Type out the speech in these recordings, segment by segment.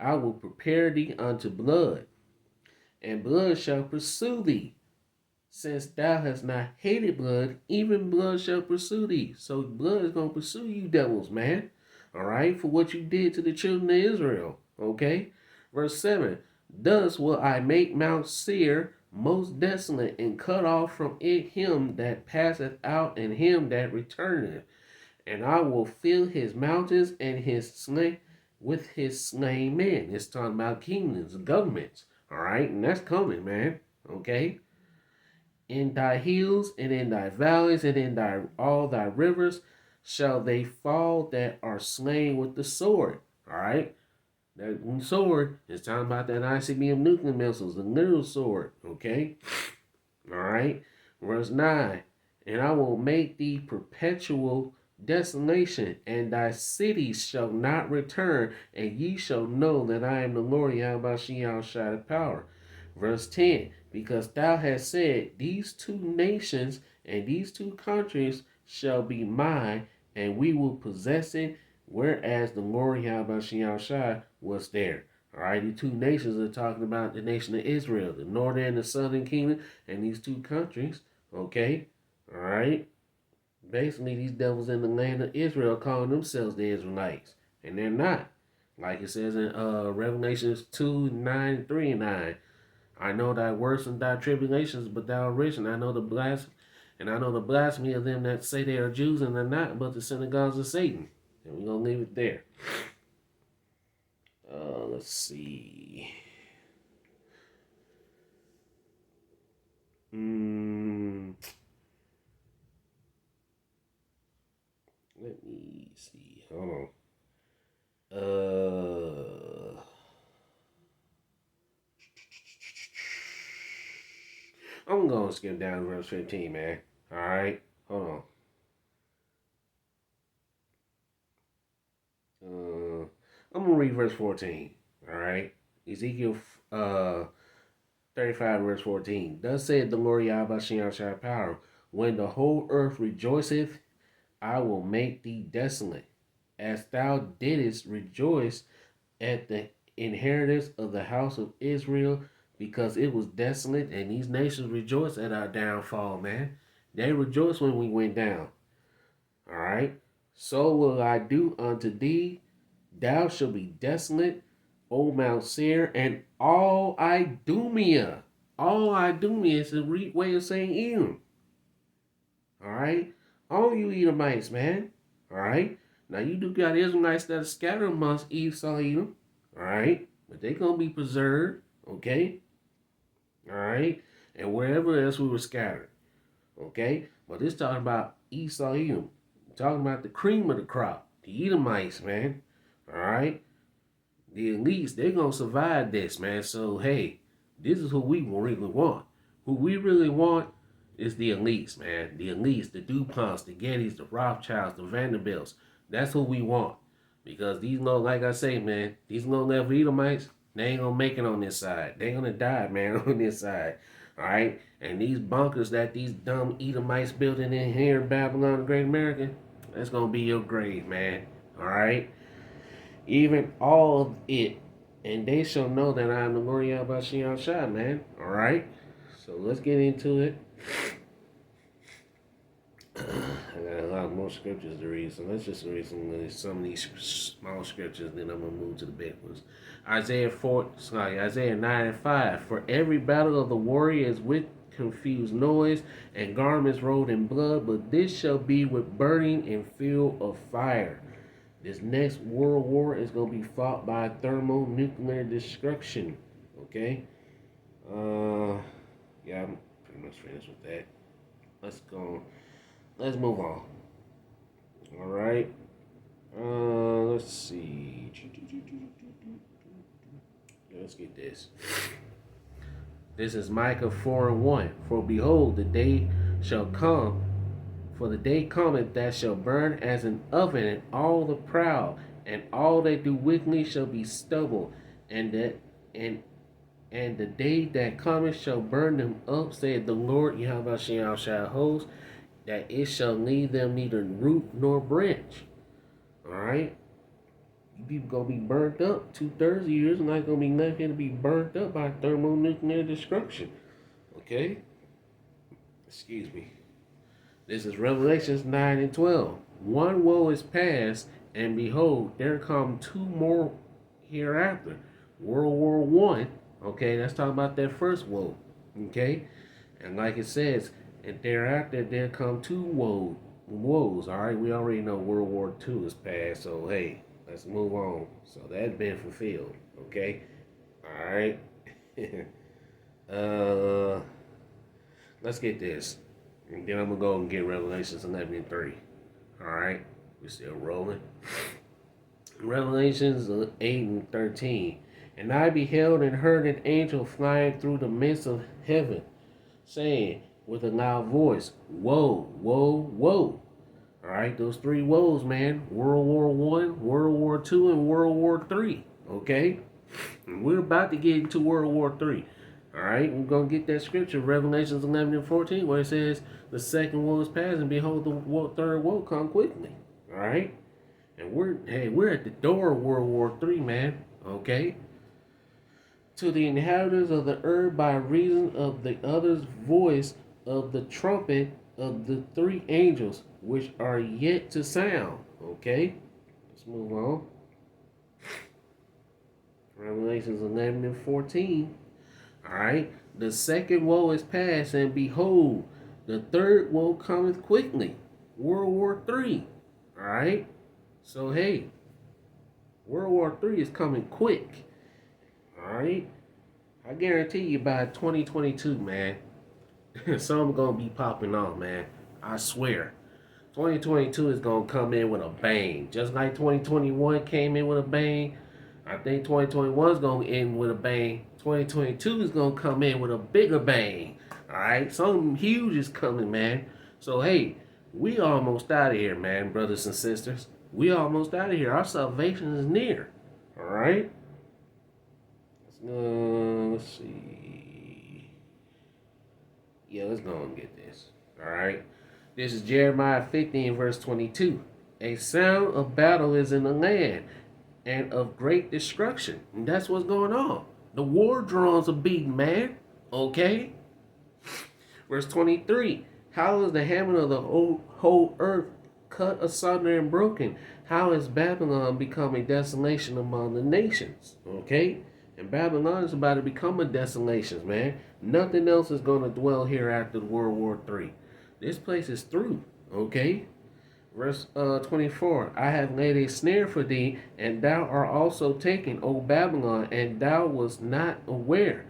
I will prepare thee unto blood, and blood shall pursue thee. Since thou hast not hated blood, even blood shall pursue thee. So blood is going to pursue you devils, man. All right, for what you did to the children of Israel. Okay? Verse 7. Thus will I make Mount Seir most desolate, and cut off from it him that passeth out, and him that returneth. And I will fill his mountains and his slain with his slain men. It's talking about kingdoms, governments. All right, and that's coming, man. Okay? In thy hills and in thy valleys and in thy all thy rivers shall they fall that are slain with the sword. All right, that sword is talking about that ICBM nuclear missiles, the literal sword. Okay, all right. Verse 9, and I will make thee perpetual desolation, and thy cities shall not return, and ye shall know that I am the Lord Yahweh Shai power. Verse 10, because thou hast said, these two nations and these two countries shall be mine, and we will possess it, whereas the Lord Yahweh Shai was there. All right, the two nations are talking about the nation of Israel, the northern and the southern kingdom, and these two countries. Okay, all right. Basically, these devils in the land of Israel calling themselves the Israelites, and they're not. Like it says in Revelations 2, 9, 3 and 9. I know thy works and thy tribulations, but thou art rich, and I know the blasphemy of them that say they are Jews and are not, but the synagogues of Satan. And we're gonna leave it there. Let's see. Let me see. Hold on. I'm gonna skip down to verse 15, man. All right, hold on. I'm gonna read verse 14. All right, Ezekiel 35 verse 14. Thus saith the Lord Yahweh Shai power, when the whole earth rejoiceth, I will make thee desolate, as thou didst rejoice at the inheritance of the house of Israel, because it was desolate, and these nations rejoice at our downfall, man. They rejoice when we went down. All right. So will I do unto thee. Thou shalt be desolate, O Mount Seir, and all Idumea. All Idumea is a way of saying Edom. All right. All you Edomites, man. All right. Now you do got Israelites that are scattered amongst Esau, Edom. All right. But they're going to be preserved. Okay. All right. And wherever else we were scattered. Okay. But this talking about Esau, Edom. Talking about the cream of the crop. The Edomites, man. All right. The elites, they're going to survive this, man. So, hey, this is who we really want. Who we really want is the elites, man. The elites, the DuPonts, the Gettys, the Rothschilds, the Vanderbilts. That's who we want. Because these low, like I say, man, these low-level Edomites, they ain't going to make it on this side. They going to die, man, on this side. All right? And these bunkers that these dumb Edomites building in here in Babylon, the Great America, that's going to be your grave, man. All right? Even all of it, and they shall know that I am the Lord Yahweh Shai, man. All right? So let's get into it. I got a lot more scriptures to read, so let's just read some of these small scriptures, then I'm going to move to the big ones. Isaiah 9 and 5. For every battle of the warrior is with confused noise, and garments rolled in blood, but this shall be with burning and fuel of fire. This next world war is going to be fought by thermonuclear destruction. Okay? Yeah, I'm pretty much finished with that. Let's go. Let's move on. All right. Let's see. Let's get this. This is Micah 4 and 1. For behold, the day shall come, for the day cometh that shall burn as an oven, and all the proud, and all that do wickedly shall be stubble, and the day that cometh shall burn them up, saith the Lord Yahweh shall host, that it shall leave them neither root nor branch. All right. People gonna be burnt up. 2/3 of you is not gonna be left here to be burnt up by thermonuclear destruction. Okay? Excuse me. This is Revelations 9 and 12. One woe is past, and behold, there come two more hereafter. World War One. Okay, that's talking about that first woe. Okay? And like it says, and thereafter there come two woes. Alright, we already know World War II is past, so hey, let's move on. So that's been fulfilled. Okay? Alright. Let's get this. And then I'm going to go and get Revelations 11 and 3. Alright? We're still rolling. Revelations 8 and 13. And I beheld and heard an angel flying through the midst of heaven, saying with a loud voice, Woe, woe, woe. Alright, those three woes, man. World War One, World War Two, and World War Three. Okay? And we're about to get into World War Three. Alright, we're going to get that scripture, Revelations 11 and 14, where it says, the second woe is past, and behold, the third woe come quickly. Alright? And we're at the door of World War III, man. Okay? To the inhabitants of the earth by reason of the other's voice of the trumpet of the three angels, which are yet to sound. Okay? Let's move on. Revelations 11 and 14. Alright, the second woe is past, and behold, the third woe cometh quickly. World War III. Alright? So hey, World War III is coming quick. Alright? I guarantee you by 2022, man, something gonna be popping off, man. I swear. 2022 is gonna come in with a bang. Just like 2021 came in with a bang. I think 2021 is going to end with a bang. 2022 is going to come in with a bigger bang. Alright? Something huge is coming, man. So, hey, we almost out of here, man, brothers and sisters. We almost out of here. Our salvation is near. Alright? Let's see. Yeah, let's go and get this. Alright? This is Jeremiah 15, verse 22. A sound of battle is in the land, and of great destruction. And that's what's going on. The war drums are beating, man. Okay? Verse 23. How is the hammer of the whole earth cut asunder and broken? How is Babylon become a desolation among the nations? Okay? And Babylon is about to become a desolation, man. Nothing else is going to dwell here after World War III. This place is through. Okay? Verse 24, I have laid a snare for thee, and thou art also taken, O Babylon, and thou wast not aware.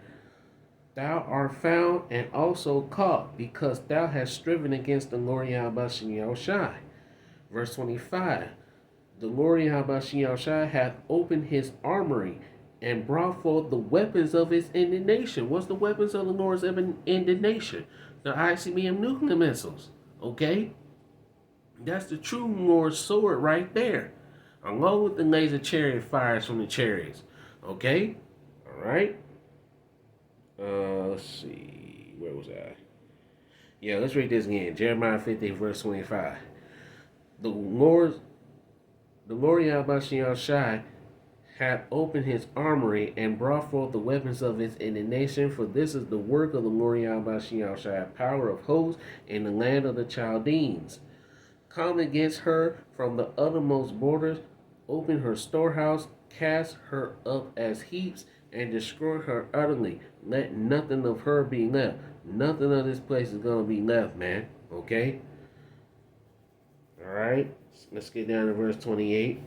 Thou art found and also caught, because thou hast striven against the Lord Yahweh Shai. Verse 25, the Lord Yahweh Shai hath opened his armory, and brought forth the weapons of his indignation. What's the weapons of the Lord's indignation? The ICBM nuclear missiles. Okay? That's the true Lord's sword right there. Along with the laser chariot fires from the chariots. Okay? Alright? Let's see. Where was I? Yeah, let's read this again. Jeremiah 15, verse 25. The Lord Yahweh Shai hath opened his armory and brought forth the weapons of his indignation, for this is the work of the Lord Yahweh Shai, power of hosts in the land of the Chaldeans. Come against her from the uttermost borders, open her storehouse, cast her up as heaps, and destroy her utterly. Let nothing of her be left. Nothing of this place is going to be left, man. Okay? Alright? Let's get down to verse 28.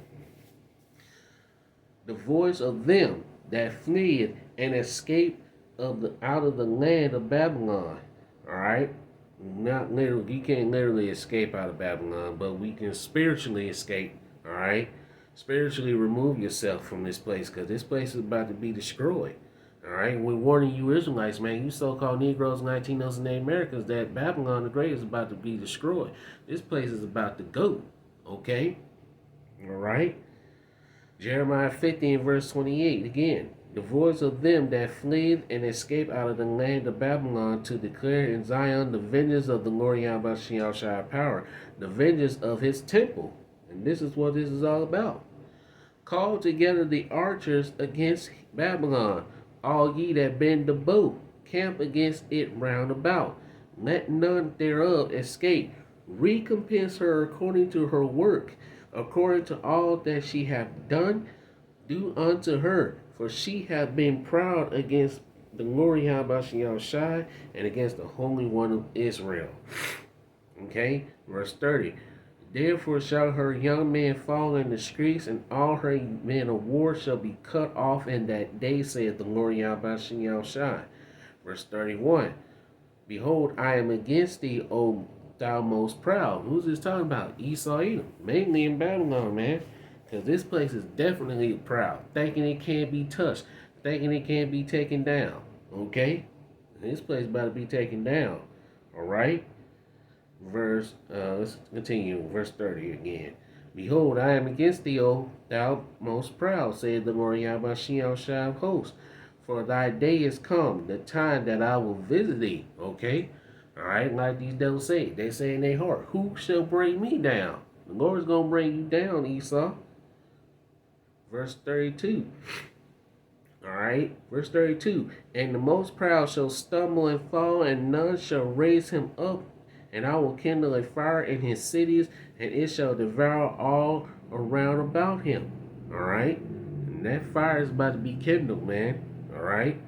The voice of them that fleeth and escaped out of the land of Babylon. Alright? Not literally, you can't literally escape out of Babylon, but we can spiritually escape. Alright? Spiritually remove yourself from this place, because this place is about to be destroyed. Alright? We're warning you Israelites, man, you so-called Negroes, Latinos, and Native Americans, that Babylon the Great is about to be destroyed. This place is about to go. Okay? Alright? Jeremiah 50 verse 28 again. The voice of them that fled and escaped out of the land of Babylon, to declare in Zion the vengeance of the Lord Yahweh Shai power, the vengeance of his temple. And this is what this is all about. Call together the archers against Babylon, all ye that bend the bow, camp against it round about. Let none thereof escape. Recompense her according to her work, according to all that she hath done, do unto her, for she hath been proud against the glory Shai and against the Holy One of Israel. Okay, verse 30. Therefore shall her young men fall in the streets, and all her men of war shall be cut off in that day, saith the Lord Shai. Verse 31. Behold, I am against thee, O thou most proud. Who's this talking about? Esau Edom, mainly in Babylon, man. Because this place is definitely proud, thinking it can't be touched, thinking it can't be taken down. Okay? This place about to be taken down. Alright? Let's continue. Verse 30 again. Behold, I am against thee, O thou most proud, saith the Lord Shai of hosts. For thy day is come, the time that I will visit thee. Okay? Alright, like these devils say. They say in their heart, who shall bring me down? The Lord is going to bring you down, Esau. Verse 32. Alright, verse 32. And the most proud shall stumble and fall, and none shall raise him up. And I will kindle a fire in his cities, and it shall devour all around about him. Alright? And that fire is about to be kindled, man. Alright?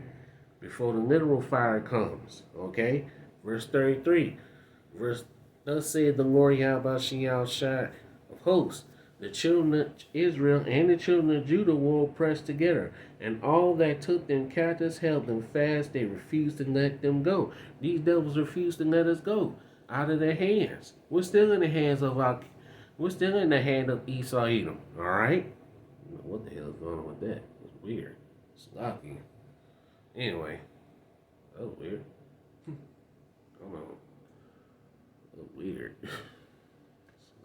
Before the literal fire comes. Okay? Verse 33. Thus said the Lord Yahweh Shai of hosts. The children of Israel and the children of Judah were pressed together, and all that took them captives held them fast. They refused to let them go. These devils refused to let us go out of their hands. We're still in the hands of we're still in the hand of Esau Edom. All right. What the hell is going on with that? It's weird. It's lucky. Anyway, that was weird. I don't know. That was weird. It's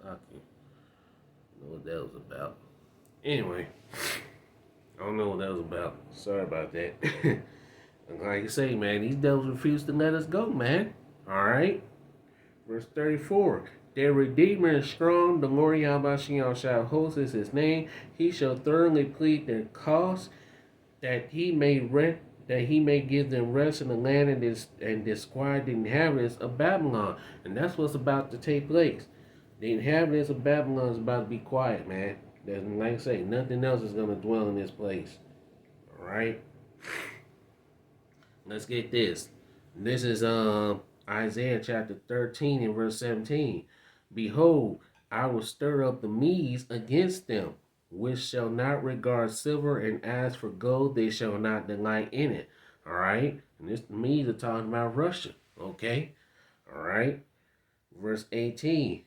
lucky. I don't know what that was about. Anyway, I don't know what that was about. Sorry about that. Like I say, man, these devils refuse to let us go, man. All right. Verse 34. Their Redeemer is strong. The Lord Yahweh shall host is his name. He shall thoroughly plead their cause, that he may give them rest in the land and disquiet the inhabitants of Babylon. And that's what's about to take place. The inhabitants of Babylon is about to be quiet, man. Like I say, nothing else is going to dwell in this place. All right. Let's get this. This is Isaiah chapter 13 and verse 17. Behold, I will stir up the Medes against them, which shall not regard silver, and as for gold, they shall not delight in it. All right. And this Medes are talking about Russia. Okay. All right. Verse 18.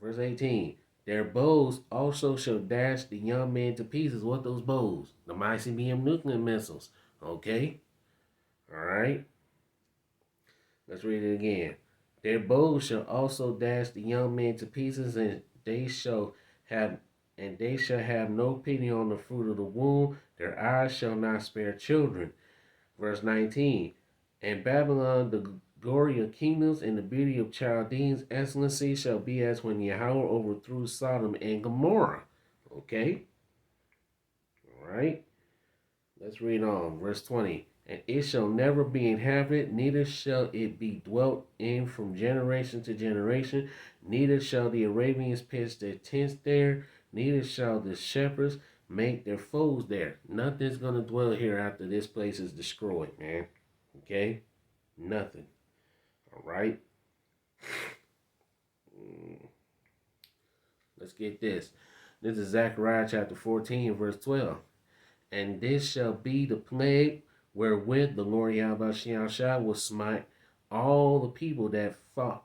Verse 18. Their bows also shall dash the young men to pieces. What those bows? The ICBM nuclear missiles. Okay. All right. Let's read it again. Their bows shall also dash the young men to pieces, and they shall have no pity on the fruit of the womb. Their eyes shall not spare children. Verse 19. And Babylon, the glory of kingdoms and the beauty of Chaldeans' excellency shall be as when Yahweh overthrew Sodom and Gomorrah. Okay? All right. Let's read on. Verse 20. And it shall never be inhabited, neither shall it be dwelt in from generation to generation, neither shall the Arabians pitch their tents there, neither shall the shepherds make their foes there. Nothing's going to dwell here after this place is destroyed, man. Okay? Nothing. All right? Let's get this. This is Zechariah chapter 14, verse 12. And this shall be the plague wherewith the Lord Yahweh Shai will smite all the people that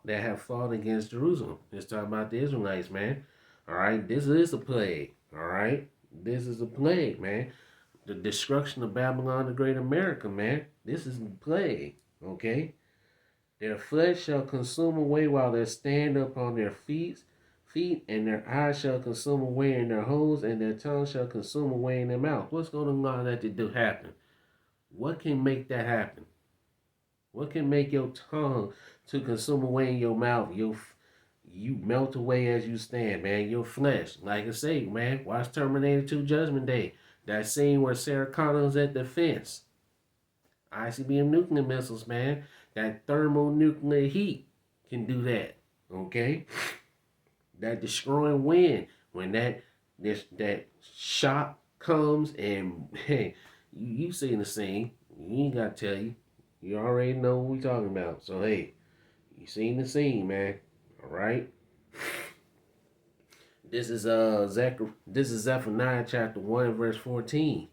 have fought against Jerusalem. It's talking about the Israelites, man. All right, this is a plague. All right, this is a plague, man. The destruction of Babylon, the great America, man. This is a plague. Okay, their flesh shall consume away while they stand up on their feet, and their eyes shall consume away in their holes, and their tongue shall consume away in their mouth. What's going to allow that to do happen? What can make that happen? What can make your tongue to consume away in your mouth, You melt away as you stand, man. Your flesh. Like I say, man, watch Terminator 2 Judgment Day. That scene where Sarah Connor's at the fence. ICBM nuclear missiles, man. That thermonuclear heat can do that. Okay? That destroying wind. When that shock comes and hey, you seen the scene. You ain't gotta tell you. You already know what we talking about. So hey, you seen the scene, man. Alright? This is Zephaniah chapter 1, verse 14.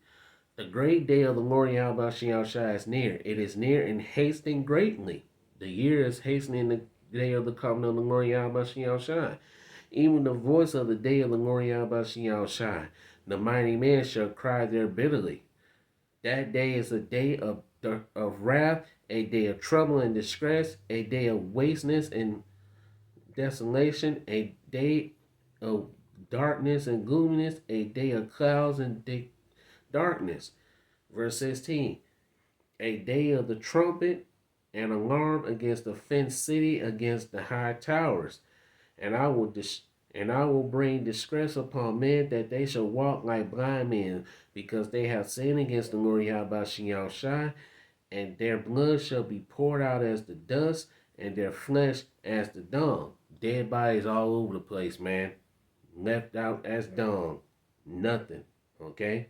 The great day of the Lord Yahweh Shai is near. It is near and hastening greatly. The year is hastening the day of the coming of the Lord Yahweh Shai. Even the voice of the day of the Lord Yahweh Shai. The mighty man shall cry there bitterly. That day is a day of wrath, a day of trouble and distress, a day of wasteness and desolation, a day of darkness and gloominess, a day of clouds and darkness. Verse 16, a day of the trumpet and alarm against the fenced city, against the high towers. And I will bring distress upon men, that they shall walk like blind men, because they have sinned against the Lord Yahweh Shai, and their blood shall be poured out as the dust, and their flesh as the dung. Dead bodies all over the place, man. Left out as dung. Nothing. Okay?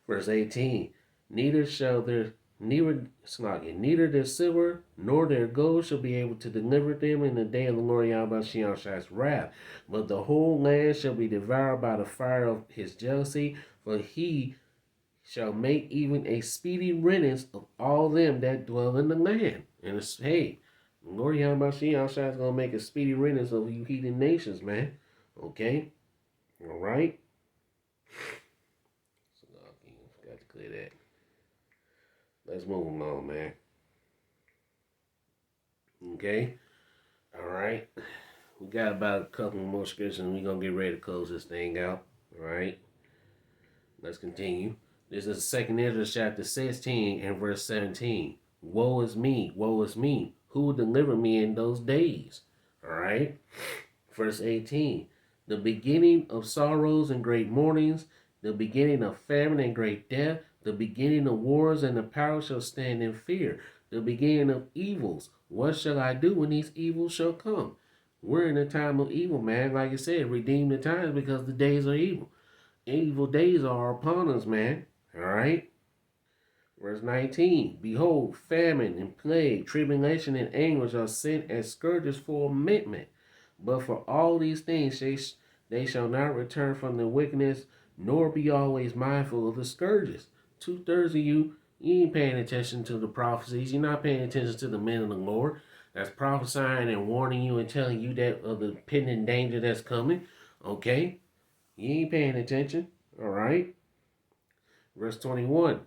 Verse 18. Neither their silver nor their gold shall be able to deliver them in the day of the Lord Yahweh Shai's wrath. But the whole land shall be devoured by the fire of his jealousy, for he shall make even a speedy riddance of all them that dwell in the land. And it's, hey, the Lord Yahweh Shai is going to make a speedy riddance of you heathen nations, man. Okay? All right? So, I forgot to clear that. Let's move along, man. Okay? All right. We got about a couple more scriptures and we're going to get ready to close this thing out. All right? Let's continue. This is 2nd Ezra chapter 16 and verse 17. Woe is me, woe is me. Who will deliver me in those days? All right? Verse 18. The beginning of sorrows and great mournings, the beginning of famine and great death, the beginning of wars, and the power shall stand in fear. The beginning of evils. What shall I do when these evils shall come? We're in a time of evil, man. Like I said, redeem the times because the days are evil. Evil days are upon us, man. All right? Verse 19. Behold, famine and plague, tribulation and anguish are sent as scourges for amendment. But for all these things they shall not return from their wickedness, nor be always mindful of the scourges. 2/3 of you ain't paying attention to the prophecies. You're not paying attention to the men of the Lord that's prophesying and warning you and telling you that of the pending danger that's coming. Okay? You ain't paying attention. All right? Verse 21.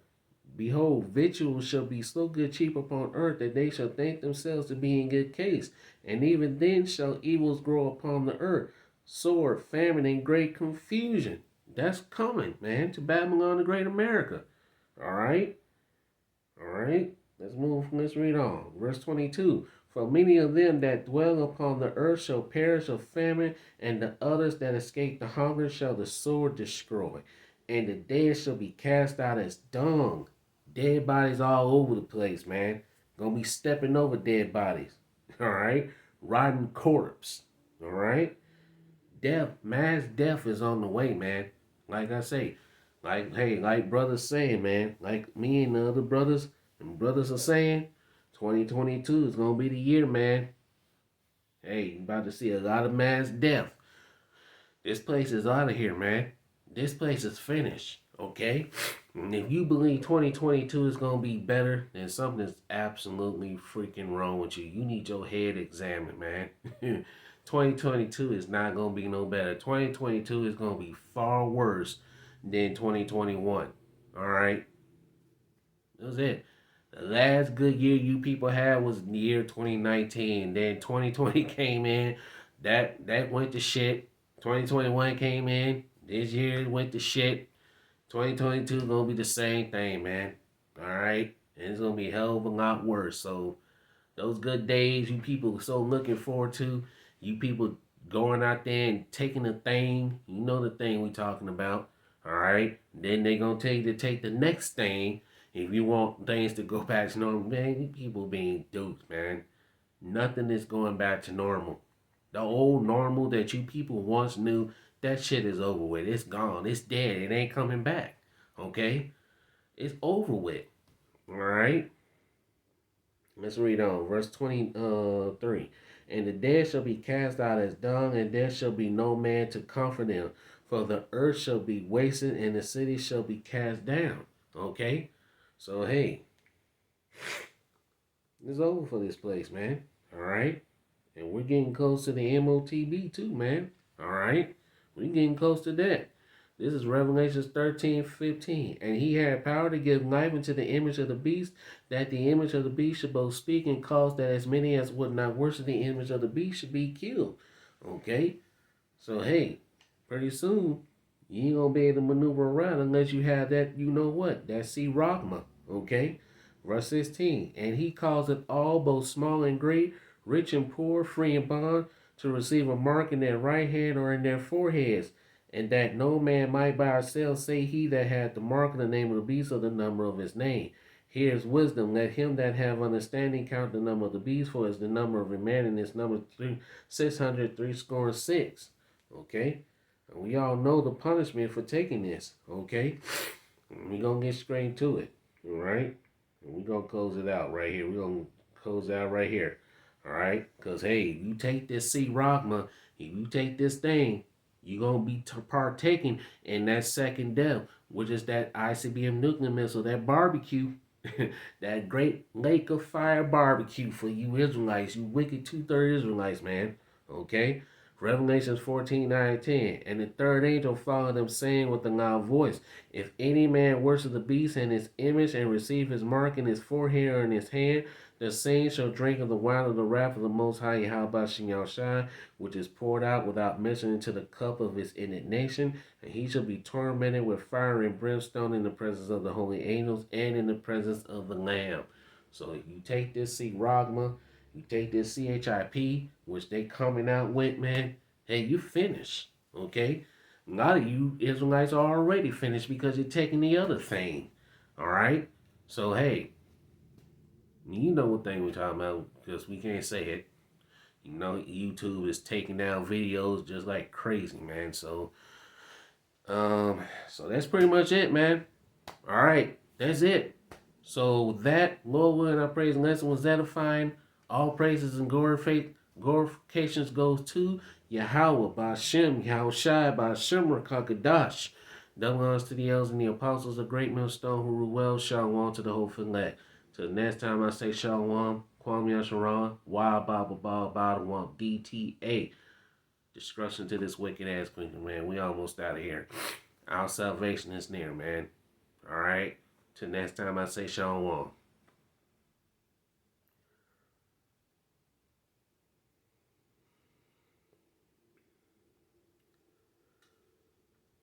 Behold, victuals shall be so good cheap upon earth that they shall think themselves to be in good case. And even then shall evils grow upon the earth, sword, famine, and great confusion. That's coming, man, to Babylon the Great America. All right? All right? Let's read on. Verse 22. For many of them that dwell upon the earth shall perish of famine, and the others that escape the hunger shall the sword destroy. And the dead shall be cast out as dung. Dead bodies all over the place, man. Gonna be stepping over dead bodies. All right? Rotten corpse. All right? Death, mass death is on the way, man. Like I say, like brothers saying, man, like me and the other brothers are saying, 2022 is gonna be the year, man. Hey, you about to see a lot of mass death. This place is out of here, man. This place is finished, okay? And if you believe 2022 is going to be better, then something's absolutely freaking wrong with you. You need your head examined, man. 2022 is not going to be no better. 2022 is going to be far worse than 2021, all right? That's it. The last good year you people had was the year 2019. Then 2020 came in. That went to shit. 2021 came in. This year went to shit. 2022 is going to be the same thing, man. Alright? And it's going to be a hell of a lot worse. So, those good days you people are so looking forward to, You people going out there and taking the thing, you know the thing we talking about, all right? Then they gonna tell you to take the next thing if you want things to go back to normal. Man, you people being duped, man. Nothing is going back to normal. The old normal that you people once knew, that shit is over with. It's gone. It's dead. It ain't coming back. Okay? It's over with. All right? Let's read on. Verse 23. And the dead shall be cast out as dung, and there shall be no man to comfort them. For the earth shall be wasted, and the city shall be cast down. Okay? So, hey, it's over for this place, man. All right? And we're getting close to the M.O.T.B too, man. All right? We're getting close to that. This is Revelations 13:15. And he had power to give life unto the image of the beast, that the image of the beast should both speak and cause that as many as would not worship the image of the beast should be killed. Okay? So, hey, pretty soon, you ain't going to be able to maneuver around unless you have that, you know what, that C-Rogma. Okay? Verse 16. And he causeth all, both small and great, rich and poor, free and bond, to receive a mark in their right hand or in their foreheads, and that no man might by ourselves say he that hath the mark of the name of the beast or the number of his name. Here is wisdom. Let him that have understanding count the number of the beast, for is the number of a man, and his number 666. Okay? And we all know the punishment for taking this. Okay? We're going to get straight to it. All right? And we're going to close it out right here. We're going to close it out right here. All right? Because, hey, you take this C-Rogma, if you take this thing, you're going to be partaking in that second death, which is that ICBM nuclear missile, that barbecue, that great lake of fire barbecue for you Israelites, you wicked two-third Israelites, man. Okay? Revelations 14:9-10. And the third angel followed them, saying with a loud voice, if any man worship the beast and his image, and receive his mark in his forehead or in his hand, the same shall drink of the wine of the wrath of the Most High Yahweh Shai, which is poured out without measure into the cup of his indignation, and he shall be tormented with fire and brimstone in the presence of the holy angels and in the presence of the Lamb. So if you take this C-Rogma, you take this CHIP, which they coming out with, man, hey, you finished, okay? A lot of you Israelites are already finished because you're taking the other thing, all right? So, hey, you know what thing we're talking about because we can't say it. You know, YouTube is taking down videos just like crazy, man. So that's pretty much it, man. All right, that's it. So that, Lord willing, our praise and lesson was edifying. All praises and glorifications goes to Yahweh, Bashem, Yahushai, Bashem, Rakakadash. Double honors to the elders and the apostles, the great millstone who rule well, shalom to the whole elect. Till the next time I say shalom, Kwam Yasharon, Wa Baba Ba Ba Wamp DTA. Destruction to this wicked ass kingdom, man. We almost out of here. Our salvation is near, man. All right. Till next time I say shalom.